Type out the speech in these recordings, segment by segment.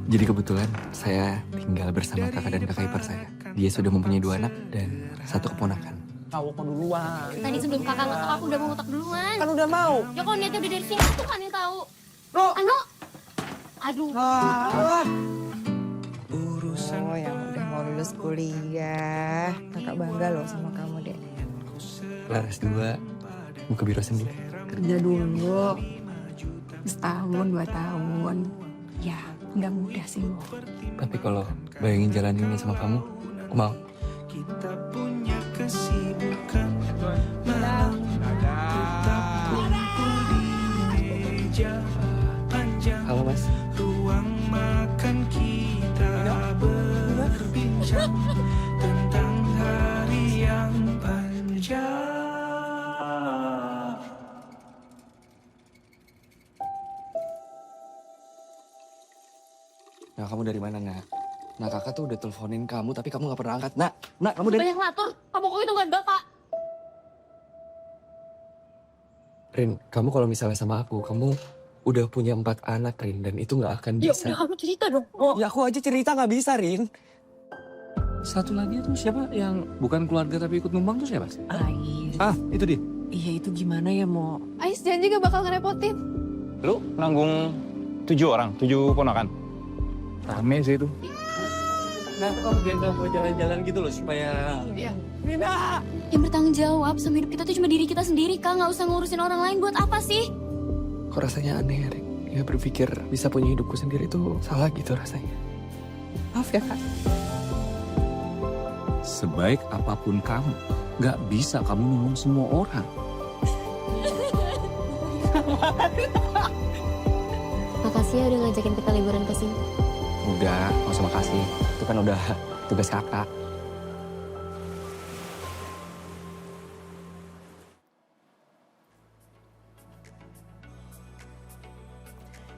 Jadi kebetulan saya tinggal bersama kakak dan kakak ipar saya. Dia sudah mempunyai 2 anak dan 1 keponakan. Tahu kok duluan. Tadi sebelum kakak ngetok aku udah mau ngetok duluan. Kan udah mau. Ya kalau niatnya udah dari sini tuh kan yang tahu. Ano? Aduh. Oh, yang udah mau lulus kuliah. Kakak bangga loh sama kamu, Dek. Laras 2, mau ke biro sendiri. Kerja dulu. Setahun, 2 tahun. Ya, nggak mudah sih, Mo. Tapi kalau bayangin jalanin ini sama kamu, aku mau. Kita punya kesibukan malam tetap kumpul di meja panjang. Halo, Mas. Ruang makan kita berbincang tentang hari yang panjang. Nah, kamu dari mana, Nak? Nah, kakak tuh udah teleponin kamu, tapi kamu gak pernah angkat. Nak, kamu dari... Banyak ngatur. Kamu kok hitungan bapak. Rin, kamu kalau misalnya sama aku, kamu udah punya 4 anak, Rin. Dan itu gak akan Ya bisa. udah kamu cerita dong. Oh. Ya aku aja cerita gak bisa, Rin. Satu lagi tuh siapa yang bukan keluarga tapi ikut numpang tuh siapa? Ais. Ah, itu dia. Iya, itu gimana ya, Mo? Ais janji gak bakal ngerepotin. Lu nanggung 7 orang, 7 ponakan. Rame sih itu. Nah, kamu gendong mau jalan-jalan gitu loh supaya... Iya. Rina! Yang bertanggung jawab sama hidup kita tuh cuma diri kita sendiri, Kak. Nggak usah ngurusin orang lain. Buat apa sih? Kok rasanya aneh ya, Rin? Ya berpikir bisa punya hidupku sendiri tuh salah gitu rasanya. Maaf ya, Kak. Sebaik apapun kamu, nggak bisa kamu nolong semua orang. Makasih ya udah ngajakin kita liburan ke sini. Udah, nggak usah makasih. Itu kan udah tugas kakak.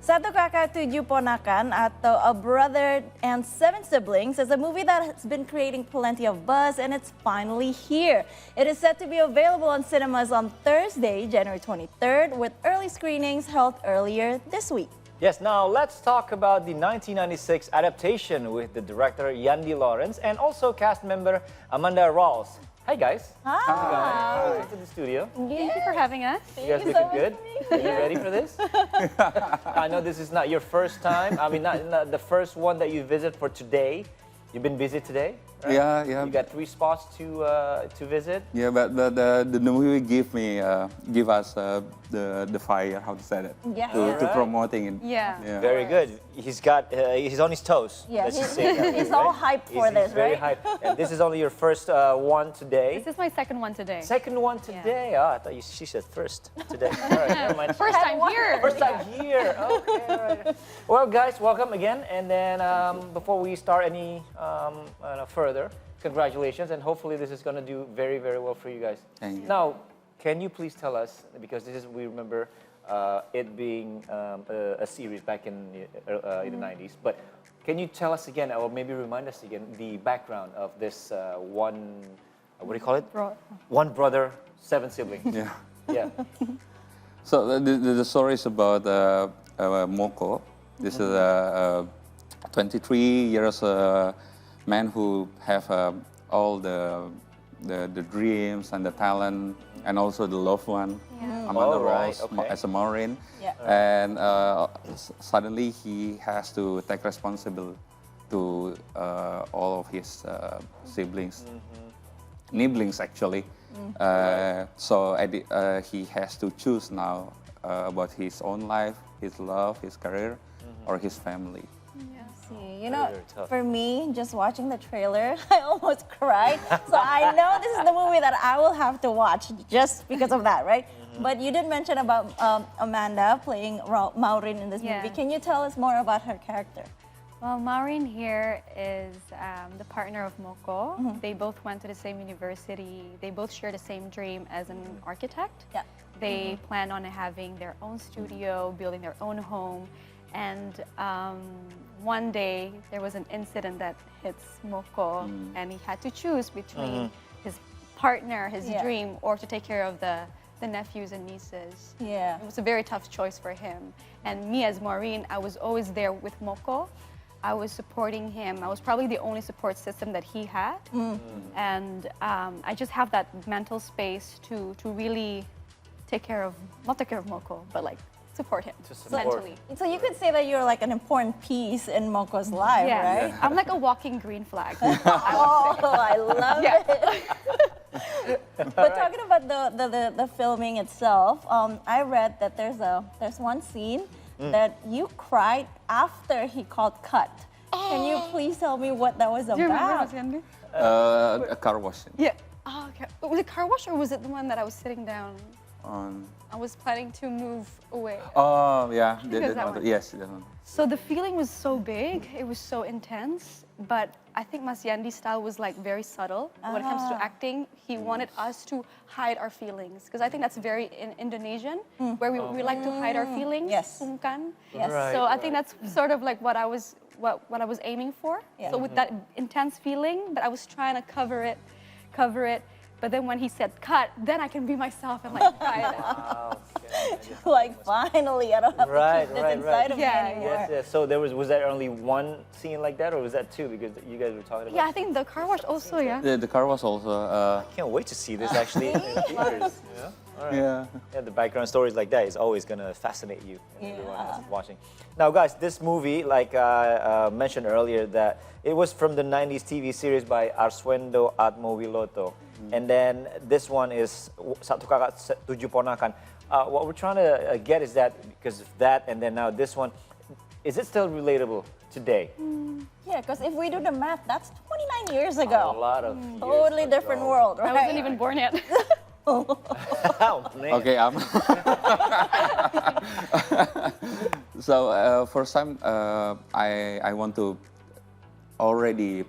Satu Kakak Tujuh Ponakan atau A Brother and Seven Siblings is a movie that has been creating plenty of buzz and it's finally here. It is set to be available on cinemas on Thursday, January 23rd, with early screenings held earlier this week. Yes, now let's talk about the 1996 adaptation with the director Yandy Laurens and also cast member Amanda Rawles. Hi guys. Hi. Welcome to the studio. Thank you for having us. You guys looking good? Are you ready for this? I know this is not your first time. I mean, not the first one that you visit for today. You've been busy today, right? Yeah. You got 3 spots to visit. Yeah, but the movie give us the fire, how to say that, Yeah. to promoting it. Yeah. Very good. He's on his toes. Yeah, Let's just say that, he's right? all hyped for He's this, very right? hyped. And this is only your first one today. This is my second one today. Second one today. Oh, I thought she said first today. All right, never mind. First time here. First time here. Okay, all right. Well, guys, welcome again. And then before we start any further, congratulations, and hopefully this is going to do very, very well for you guys. Thank you. Now, can you please tell us, because we remember it being a series back in the 90s, but can you tell us again, or maybe remind us again, the background of this one, what do you call it? One brother, 7 siblings. Yeah. Yeah. So the story is about Moko. This is a 23 years man who have all the dreams and the talent and also the loved one, Amanda Rawles, as a Marine. Yeah. And suddenly he has to take responsibility to all of his siblings, nibblings actually. So he has to choose now about his own life, his love, his career, or his family. You know, for me, just watching the trailer, I almost cried. So I know this is the movie that I will have to watch just because of that, right? But you did mention about Amanda playing Maureen in this movie. Can you tell us more about her character? Well, Maureen here is the partner of Moko. They both went to the same university. They both share the same dream as an architect. Yeah. They plan on having their own studio, building their own home. And one day there was an incident that hits Moko, and he had to choose between his partner, his dream, or to take care of the the nephews and nieces. Yeah. It was a very tough choice for him. And me as Maureen, I was always there with Moko. I was supporting him. I was probably the only support system that he had. And I just have that mental space to really not take care of Moko, but like support him To support. mentally. So you could say that you're like an important piece in Moko's life, Yeah, right? I'm like a walking green flag. Oh, I love Yeah. it. But talking about the filming itself, I read that there's one scene that you cried after he called cut. Can you please tell me what that was Do you remember, about? Mas Yandy? A car wash. Yeah. Oh, okay. Was it car wash or was it the one that I was sitting down? On. I was planning to move away. Oh yeah, Because that one. yes, that one. So the feeling was so big, it was so intense, but I think Mas Yandy's style was like very subtle when it comes to acting. He wanted us to hide our feelings because I think that's very Indonesian, where we like to hide our feelings. Yes. Sungkan. Yes. Right, So I think that's sort of like what I was aiming for. Yeah. So with that intense feeling, but I was trying to cover it. But then when he said cut, then I can be myself and like cry it out. Like finally, I don't have to keep this inside of me Yeah, anymore. Yes, yes. So was there only one scene like that, or was that two? Because you guys were talking about. Yeah, I think the car wash also, yeah. The car was also. Can't wait to see this actually in theaters. Yeah. All right. Yeah. Yeah, the background stories like that is always gonna fascinate you and everyone else watching. Now, guys, this movie, like I mentioned earlier, that it was from the '90s TV series by Arswendo Atmowiloto, and then this one is Satu Kakak Tujuh Ponakan. What we're trying to get is that because of that, and then now this one, is it still relatable today? Yeah, because if we do the math, that's 29 years ago. A lot of years Totally different ago. world, right? I wasn't even born yet. Oh, man. Okay, so first time I want to already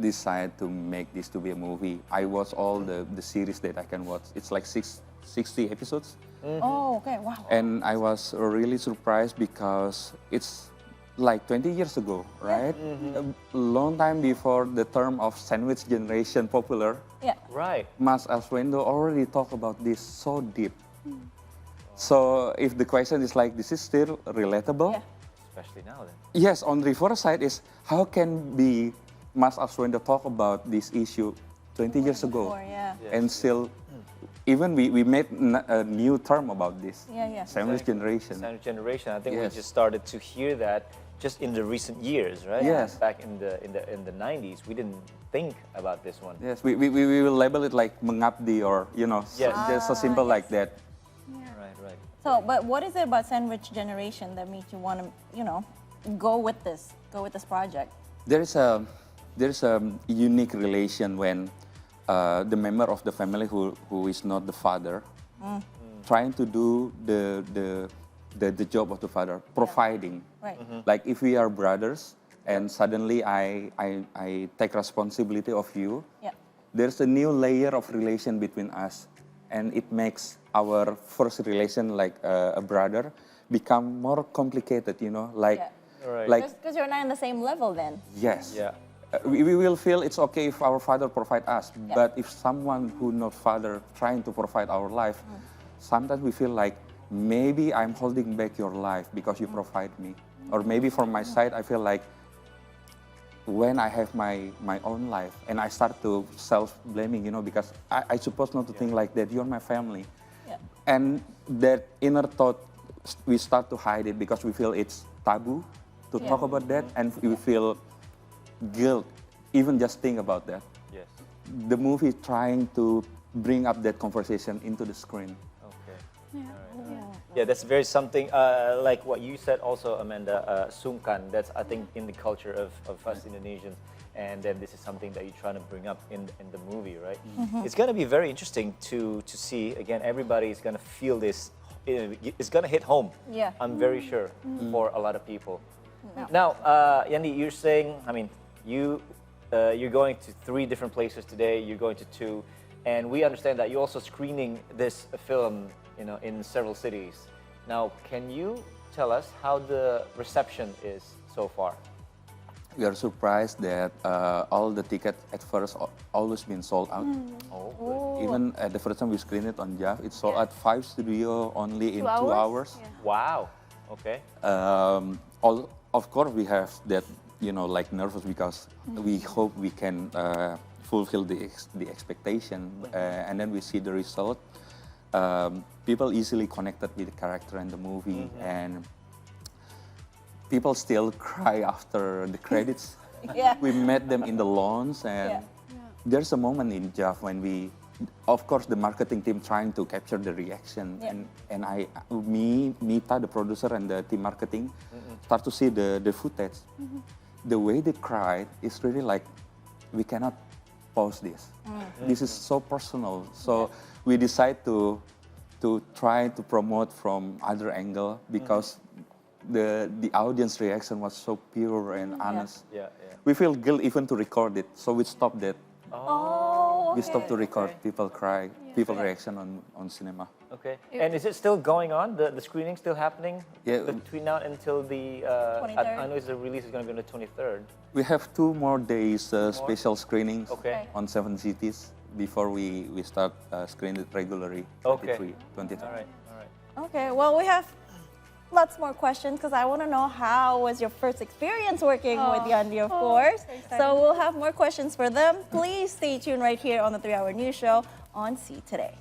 decide to make this to be a movie. I watch all the series that I can watch. It's like 60 episodes. Oh, okay, wow. And I was really surprised because it's like 20 years ago, right? A long time before the term of sandwich generation popular. Yeah. Right. Mas Arswendo already talked about this so deep. So if the question is like, this is still relatable? Yeah. Especially now then. Yes, on the reverse side is, how can be Mas Arswendo talk about this issue 20 years ago? Before, yeah. And still, even we made a new term about this. Yeah, yeah. Sandwich generation. Sandwich generation. I think we Yes. just started to hear that just in the recent years, right? Yes. Back in the 90s, we didn't think about this one. Yes, we will label it like mengabdi or, you know, Yes. just so simple like that. Right, right. So, but what is it about sandwich generation that makes you want to, go with this project? There is a unique relation when the member of the family who is not the father trying to do the job of the father, providing. Right. Like if we are brothers and suddenly I take responsibility of you, Yeah. there's a new layer of relation between us, and it makes our first relation like a brother become more complicated, like Yeah. Right. like Because you're not in the same level then. yes. Yeah. We will feel it's okay if our father provide us, but if someone who not father trying to provide our life, sometimes we feel like maybe I'm holding back your life because you provide me. Or maybe from my side, I feel like when I have my own life and I start to self-blaming, because I supposed not to think like that. You're my family. Yeah. And that inner thought, we start to hide it because we feel it's taboo to talk about that, and we feel guilt even just think about that. Yes. The movie is trying to bring up that conversation into the screen. Okay. Yeah, that's very something like what you said also, Amanda, sungkan. That's, I think, in the culture of us Indonesians. And then this is something that you're trying to bring up in the movie, right? It's going to be very interesting to see. Again, everybody is going to feel this. It's going to hit home. Yeah. I'm very sure for a lot of people. Now, Yandy, you're saying, you're going to 3 different places today. You're going to 2. And we understand that you're also screening this film, in several cities. Now, can you tell us how the reception is so far? we are surprised that all the tickets at first always been sold out. Even at the first time we screened it on JAV, it sold out 5 studio only in 2 hours. Yeah. Wow. Okay. Of course, we have that, like nervous because we hope we can fulfill the expectation, and then we see the result. People easily connected with the character and the movie, and people still cry after the credits. Yeah. We met them in the lawns, and Yeah. there's a moment in JAV when of course, the marketing team trying to capture the reaction, Yeah. and Mita, the producer, and the team marketing start to see the footage. The way they cried is really like, we cannot pause this. This is so personal. So we decide to try to promote from other angle because the audience reaction was so pure and honest. Yeah. We feel guilt even to record it, so we stopped that. Oh, We stopped to record Okay. people cry, people reaction on cinema. Okay. And is it still going on? The screening still happening? Yeah. Between now until the 23rd? I know the release is going to be on the 23rd. We have 2 more days special screenings Okay. on 7 cities before we start screening it regularly. Okay. 23. All right. okay. Well, we have lots more questions because I want to know how was your first experience working with Yandy, of course. So we'll have more questions for them. Please stay tuned right here on the 3 Hour News Show on See Today.